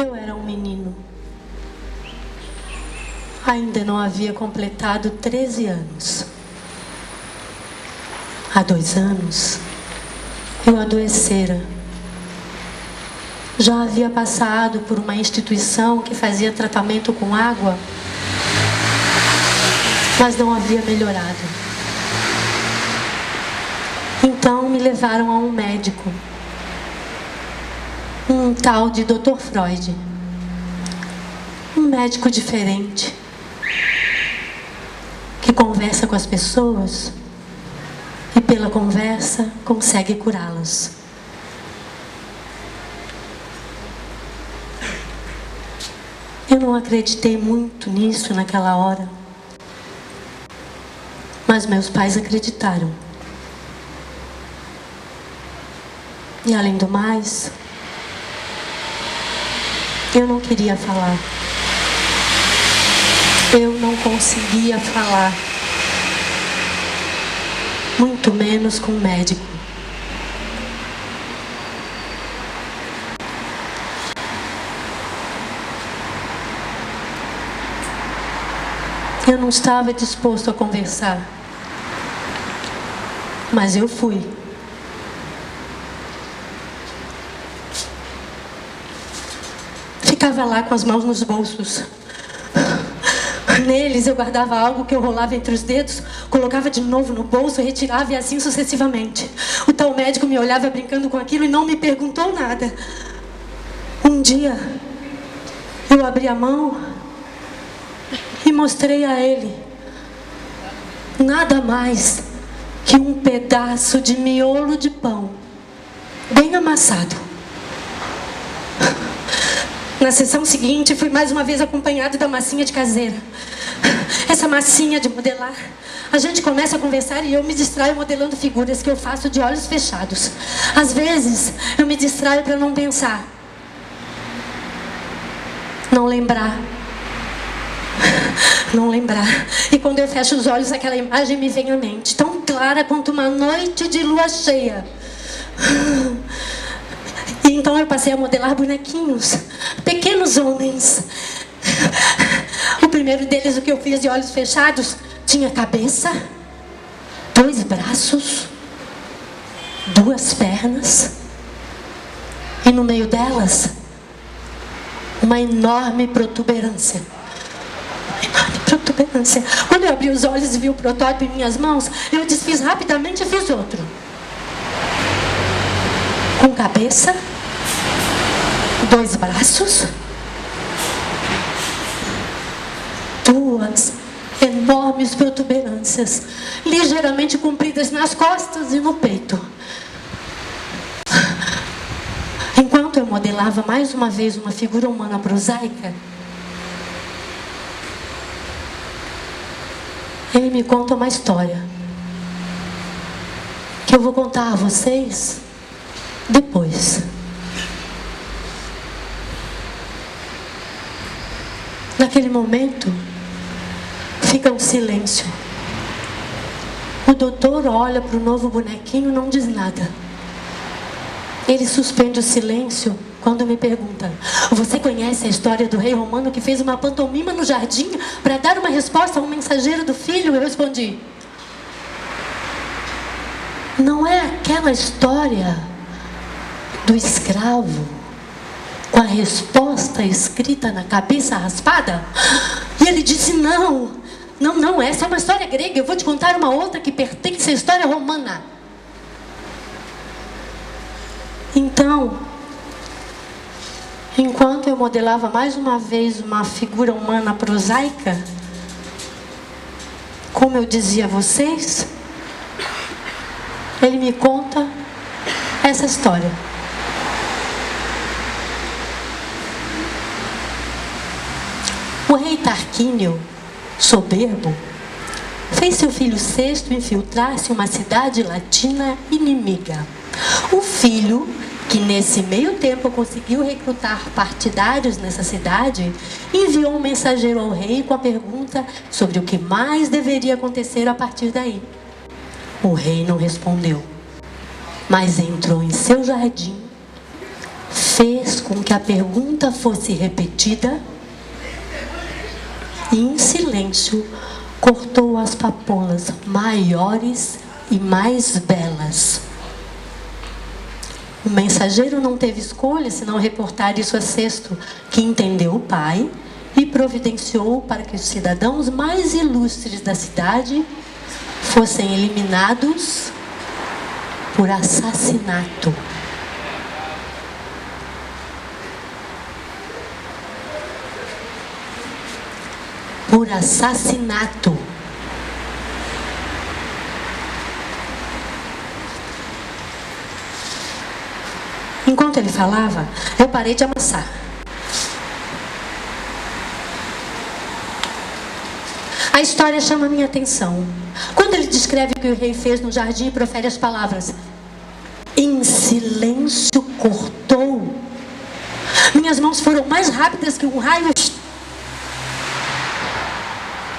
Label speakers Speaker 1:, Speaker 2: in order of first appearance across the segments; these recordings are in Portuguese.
Speaker 1: Eu era um menino. Ainda não havia completado 13 anos. Há 2 anos, eu adoecera. Já havia passado por uma instituição que fazia tratamento com água, mas não havia melhorado. Então me levaram a um médico, um tal de Dr. Freud. Um médico diferente, que conversa com as pessoas e pela conversa consegue curá-las. Eu não acreditei muito nisso naquela hora, mas meus pais acreditaram. E além do mais, eu não queria falar. Eu não conseguia falar, muito menos com um médico. Eu não estava disposto a conversar, mas eu fui. Ficava lá com as mãos nos bolsos. Neles eu guardava algo que eu rolava entre os dedos, colocava de novo no bolso, retirava e assim sucessivamente. O tal médico me olhava brincando com aquilo e não me perguntou nada. Um dia, eu abri a mão e mostrei a ele nada mais que um pedaço de miolo de pão, bem amassado. Na sessão seguinte, fui mais uma vez acompanhado da massinha de caseira. Essa massinha de modelar, a gente começa a conversar e eu me distraio modelando figuras que eu faço de olhos fechados. Às vezes, eu me distraio para não pensar, não lembrar. Não lembrar. E quando eu fecho os olhos, aquela imagem me vem à mente, tão clara quanto uma noite de lua cheia. E então eu passei a modelar bonequinhos, pequenos homens. O primeiro deles, o que eu fiz de olhos fechados, tinha cabeça, 2 braços, 2 pernas, e no meio delas, uma enorme protuberância. Quando eu abri os olhos e vi o protótipo em minhas mãos, eu desfiz rapidamente e fiz outro. Com cabeça, 2 braços, 2 enormes protuberâncias, ligeiramente compridas nas costas e no peito. Enquanto eu modelava mais uma vez uma figura humana prosaica, ele me conta uma história que eu vou contar a vocês depois. Naquele momento, fica um silêncio. O doutor olha para o novo bonequinho e não diz nada. Ele suspende o silêncio quando me pergunta: você conhece a história do rei romano que fez uma pantomima no jardim para dar uma resposta a um mensageiro do filho? Eu respondi: não é aquela história do escravo com a resposta escrita na cabeça raspada? E ele disse: não, essa é uma história grega. Eu vou te contar uma outra que pertence à história romana. Então, enquanto eu modelava mais uma vez uma figura humana prosaica, como eu dizia a vocês, ele me conta essa história. O rei Tarquínio, soberbo, fez seu filho sexto infiltrar-se em uma cidade latina inimiga. O filho, que nesse meio tempo conseguiu recrutar partidários nessa cidade, enviou um mensageiro ao rei com a pergunta sobre o que mais deveria acontecer a partir daí. O rei não respondeu, mas entrou em seu jardim, fez com que a pergunta fosse repetida e, em silêncio, cortou as papoulas maiores e mais belas. O mensageiro não teve escolha senão reportar isso a Cesto, que entendeu o pai e providenciou para que os cidadãos mais ilustres da cidade fossem eliminados por assassinato. Por assassinato. Enquanto ele falava, eu parei de amassar. A história chama minha atenção. Quando ele descreve o que o rei fez no jardim e profere as palavras, em silêncio cortou. Minhas mãos foram mais rápidas que um raio.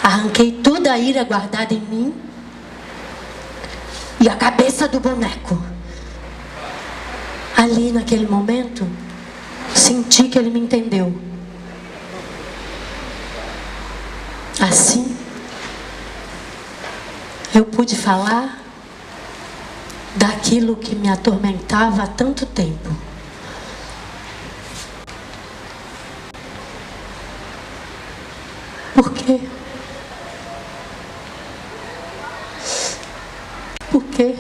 Speaker 1: Arranquei toda a ira guardada em mim e a cabeça do boneco. Ali, naquele momento, senti que ele me entendeu. Assim, eu pude falar daquilo que me atormentava há tanto tempo. Por quê? Por quê?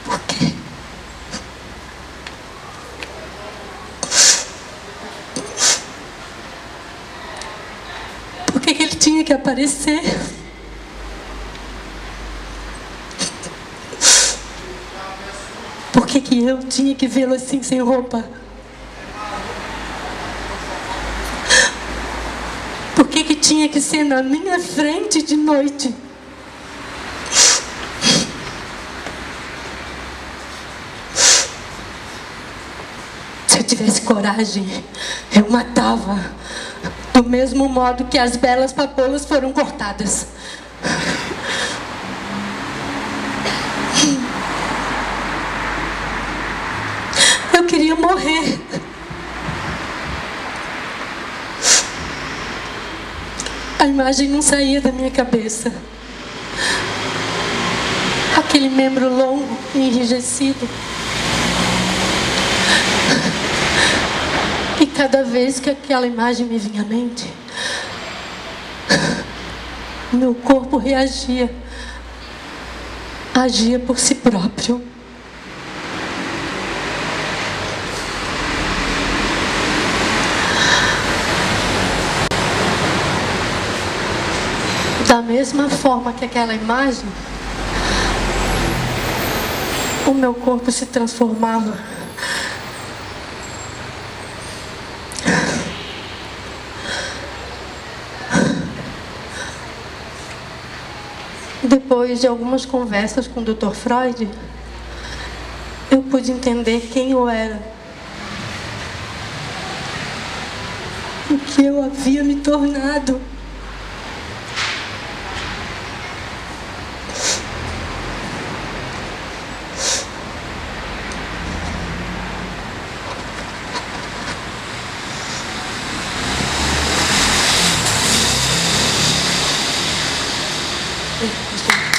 Speaker 1: Por quê? Por que ele tinha que aparecer? Por que eu tinha que vê-lo assim, sem roupa? Por que tinha que ser na minha frente de noite? Se eu tivesse coragem, eu matava, do mesmo modo que as belas papoulas foram cortadas. Eu queria morrer. A imagem não saía da minha cabeça. Aquele membro longo e enrijecido. E cada vez que aquela imagem me vinha à mente, meu corpo reagia. Agia por si próprio. Da mesma forma que aquela imagem, o meu corpo se transformava. Depois de algumas conversas com o Dr. Freud, eu pude entender quem eu era, o que eu havia me tornado. Sim.